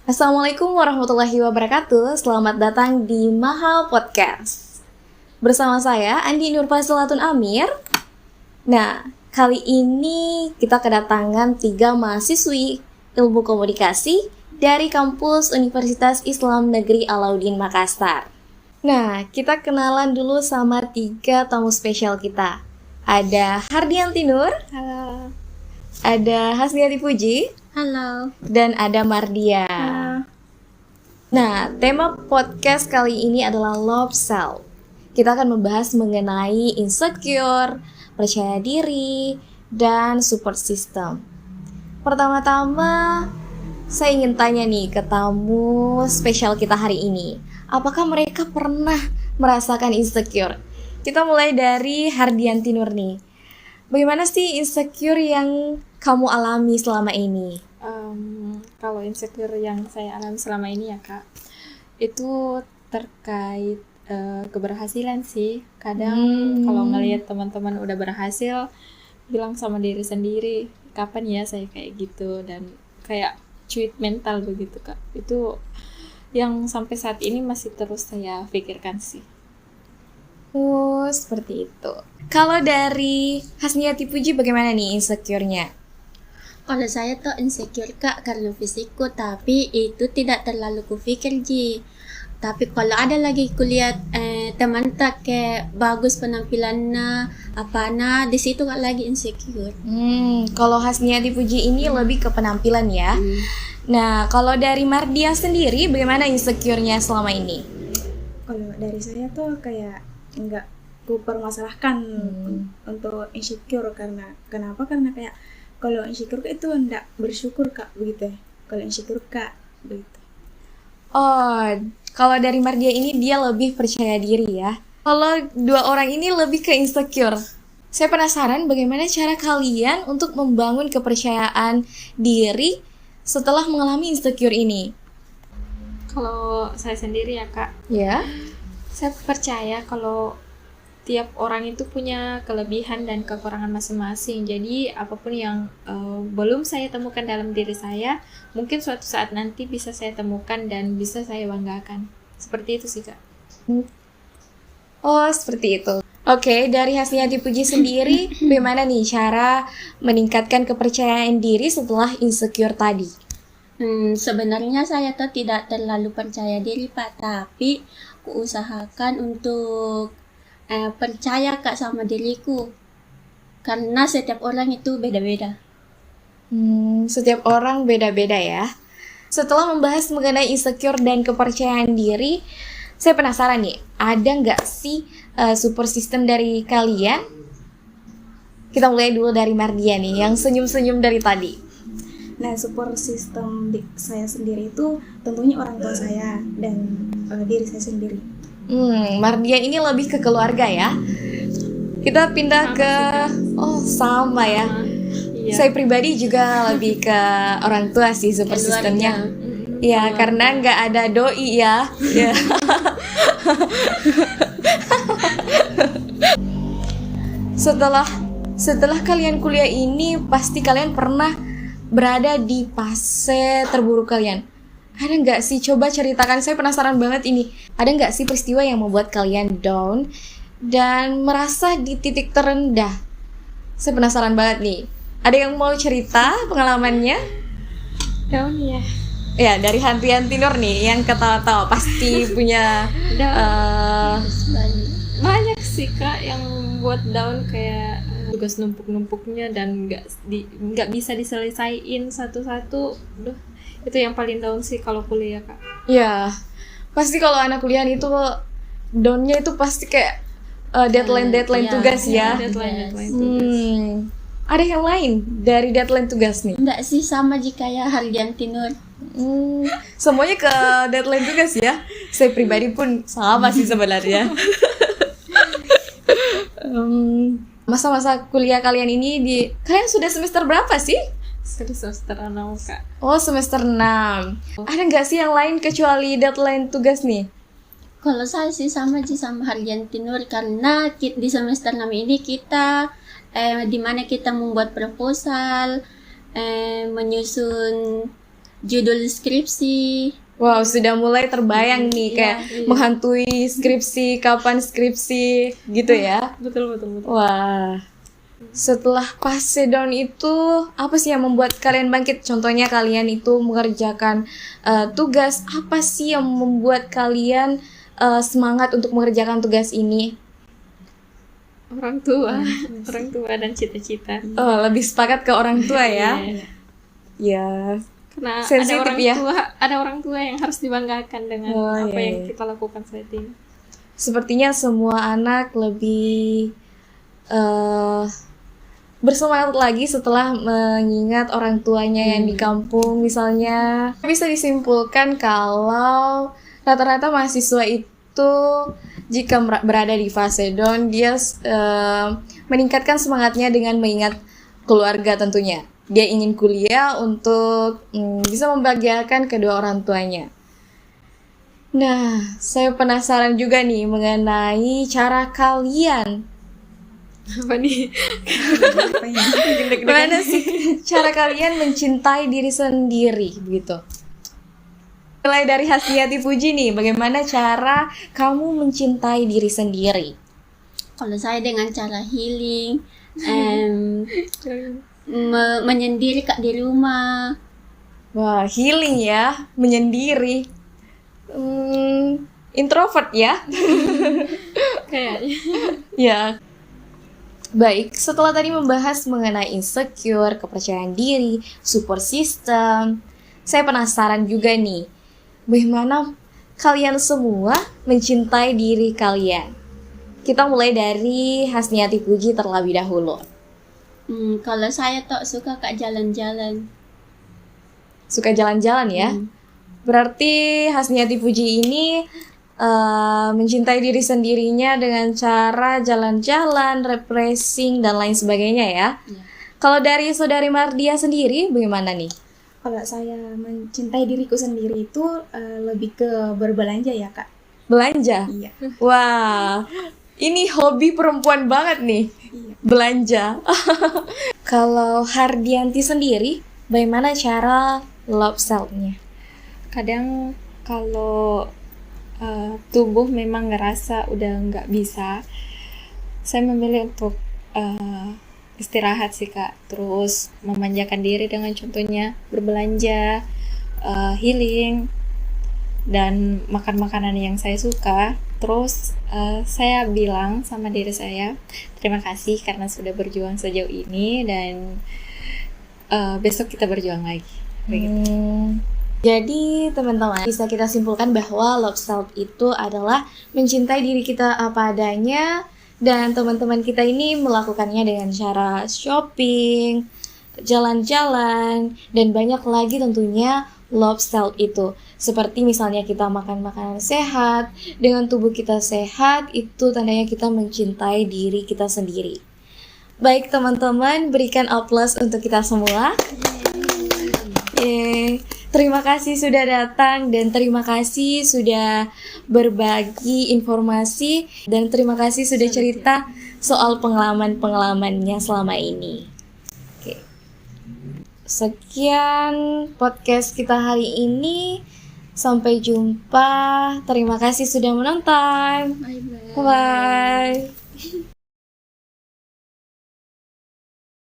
Assalamualaikum warahmatullahi wabarakatuh. Selamat datang di Mahal Podcast. Bersama saya Andi Nurfazlatun Amir. Nah, kali ini kita kedatangan 3 mahasiswi ilmu komunikasi dari kampus Universitas Islam Negeri Alauddin Makassar. Nah, kita kenalan dulu sama 3 tamu spesial kita. Ada Hardianti Nur. Halo. Ada Hasniati Puji. Halo. Dan ada Mardia. Halo. Nah, tema podcast kali ini adalah Love Self. Kita akan membahas mengenai insecure, percaya diri, dan support system. Pertama-tama, saya ingin tanya nih ke tamu spesial kita hari ini. Apakah mereka pernah merasakan insecure? Kita mulai dari Hardianti Nur nih. Bagaimana sih insecure yang kamu alami selama ini? Kalau insecure yang saya alami selama ini ya Kak, itu terkait keberhasilan sih. Kadang kalau ngelihat teman-teman udah berhasil, bilang sama diri sendiri, kapan ya saya kayak gitu, dan kayak cuit mental begitu Kak. Itu yang sampai saat ini masih terus saya pikirkan sih. Oh, seperti itu. Kalau dari Hasniati Puji bagaimana nih insecure-nya? Kalau saya tuh insecure Kak karena fisikku, tapi itu tidak terlalu kupikir Ji. Tapi kalau ada lagi kulihat teman tak kayak bagus penampilannya, di situ Kak lagi insecure. Kalau Hasniati Puji ini lebih ke penampilan ya. Nah, kalau dari Mardia sendiri bagaimana insecure-nya selama ini? Kalau dari saya tuh kayak nggak ku permasalahkan untuk insecure. Kenapa? Karena kayak kalau insecure itu nggak bersyukur Kak, begitu ya. Kalau insecure Kak, begitu. Oh, kalau dari Mardia ini dia lebih percaya diri ya. Kalau 2 orang ini lebih ke insecure. Saya penasaran bagaimana cara kalian untuk membangun kepercayaan diri setelah mengalami insecure ini. Kalau saya sendiri ya Kak, Ya. saya percaya kalau tiap orang itu punya kelebihan dan kekurangan masing-masing. Jadi apapun yang belum saya temukan dalam diri saya, mungkin suatu saat nanti bisa saya temukan dan bisa saya banggakan. Seperti itu sih Kak. Oh, seperti itu. Oke, dari Hasniati Puji sendiri, bagaimana nih cara meningkatkan kepercayaan diri setelah insecure tadi? Sebenarnya saya tuh tidak terlalu percaya diri Pak, tapi kuusahakan untuk percaya Kak sama diriku. Karena setiap orang itu beda-beda. Setiap orang beda-beda ya. Setelah membahas mengenai insecure dan kepercayaan diri, saya penasaran nih, ada nggak sih support system dari kalian? Kita mulai dulu dari Mardia nih, yang senyum-senyum dari tadi. Nah, support system saya sendiri itu tentunya orang tua saya dan diri saya sendiri. Mardia ini lebih ke keluarga ya. Kita pindah ke sama ya. Iya. Saya pribadi juga lebih ke orang tua sih support systemnya. Ya, karena nggak ada doi ya. Ya. Setelah kalian kuliah ini, pasti kalian pernah berada di fase terburuk kalian. Ada nggak sih? Coba ceritakan, saya penasaran banget ini. Ada nggak sih peristiwa yang membuat kalian down dan merasa di titik terendah? Saya penasaran banget nih. Ada yang mau cerita pengalamannya? Down ya. Ya, dari Hardianti Nur nih, yang ketawa-tawa pasti punya Banyak sih Kak yang membuat down, kayak tugas numpuk-numpuknya dan nggak bisa diselesaiin satu-satu. Duh, itu yang paling down sih kalau kuliah Kak. ya, pasti kalau anak kuliah itu down-nya itu pasti kayak deadline tugas ya. Deadline. Ada yang lain dari deadline tugas nih? Enggak sih, sama jika ya Hardianti Nur. Semuanya ke deadline tugas ya. Saya pribadi pun sama sih sebenarnya. Masa-masa kuliah kalian ini kalian sudah semester berapa sih? Semester 6 Kak. Oh, semester 6. Ada nggak sih yang lain kecuali deadline tugas nih? Kalau saya sih sama Hardianti Nur, karena di semester 6 ini kita di mana kita membuat proposal, menyusun judul skripsi. Wow, sudah mulai terbayang nih kayak menghantui skripsi, kapan skripsi gitu ya. Betul. Wah. Setelah fase down itu, apa sih yang membuat kalian bangkit? Contohnya kalian itu mengerjakan tugas, apa sih yang membuat kalian semangat untuk mengerjakan tugas ini? Orang tua dan cita-cita. Oh, lebih sepakat ke orang tua ya? Iya. Ya. Karena Sensitif ya? ada orang tua yang harus dibanggakan dengan apa yang kita lakukan saat ini. Sepertinya semua anak lebih bersemangat lagi setelah mengingat orang tuanya yang di kampung misalnya. Bisa disimpulkan kalau rata-rata mahasiswa itu jika berada di fase down, dia meningkatkan semangatnya dengan mengingat keluarga tentunya. Dia ingin kuliah untuk bisa membahagiakan kedua orang tuanya. Nah, saya penasaran juga nih mengenai cara kalian. Apa nih? Gimana sih cara kalian mencintai diri sendiri begitu? Mulai dari Hasniati Puji nih, bagaimana cara kamu mencintai diri sendiri? Kalau saya dengan cara healing, menyendiri Kak di rumah. Wah, healing ya, menyendiri. Introvert ya? Kayaknya. Ya. Baik, setelah tadi membahas mengenai insecure, kepercayaan diri, support system, saya penasaran juga nih, bagaimana kalian semua mencintai diri kalian? Kita mulai dari Hasniati Puji terlebih dahulu. Kalau saya tuh suka Kak jalan-jalan. Suka jalan-jalan ya? Berarti Hasniati Puji ini mencintai diri sendirinya dengan cara jalan-jalan, refreshing, dan lain sebagainya ya. Kalau dari saudari Mardia sendiri, bagaimana nih? Kalau saya mencintai diriku sendiri itu lebih ke berbelanja ya Kak. Belanja? Iya. Wah, ini hobi perempuan banget nih, belanja. Kalau Hardianti sendiri, bagaimana cara love self-nya? Kadang kalau tubuh memang ngerasa udah nggak bisa, saya memilih untuk istirahat sih Kak. Terus memanjakan diri dengan contohnya berbelanja, healing, dan makan makanan yang saya suka. Terus saya bilang sama diri saya, terima kasih karena sudah berjuang sejauh ini, dan besok kita berjuang lagi. Begitu. Jadi teman-teman, bisa kita simpulkan bahwa love self itu adalah mencintai diri kita apa adanya, dan teman-teman kita ini melakukannya dengan cara shopping, jalan-jalan, dan banyak lagi tentunya love self itu. Seperti misalnya kita makan makanan sehat, dengan tubuh kita sehat, itu tandanya kita mencintai diri kita sendiri. Baik teman-teman, berikan aplaus untuk kita semua. Terima kasih sudah datang, dan terima kasih sudah berbagi informasi, dan terima kasih sudah cerita soal pengalaman-pengalamannya selama ini. Oke. Sekian podcast kita hari ini. Sampai jumpa. Terima kasih sudah menonton. Bye-bye. Bye.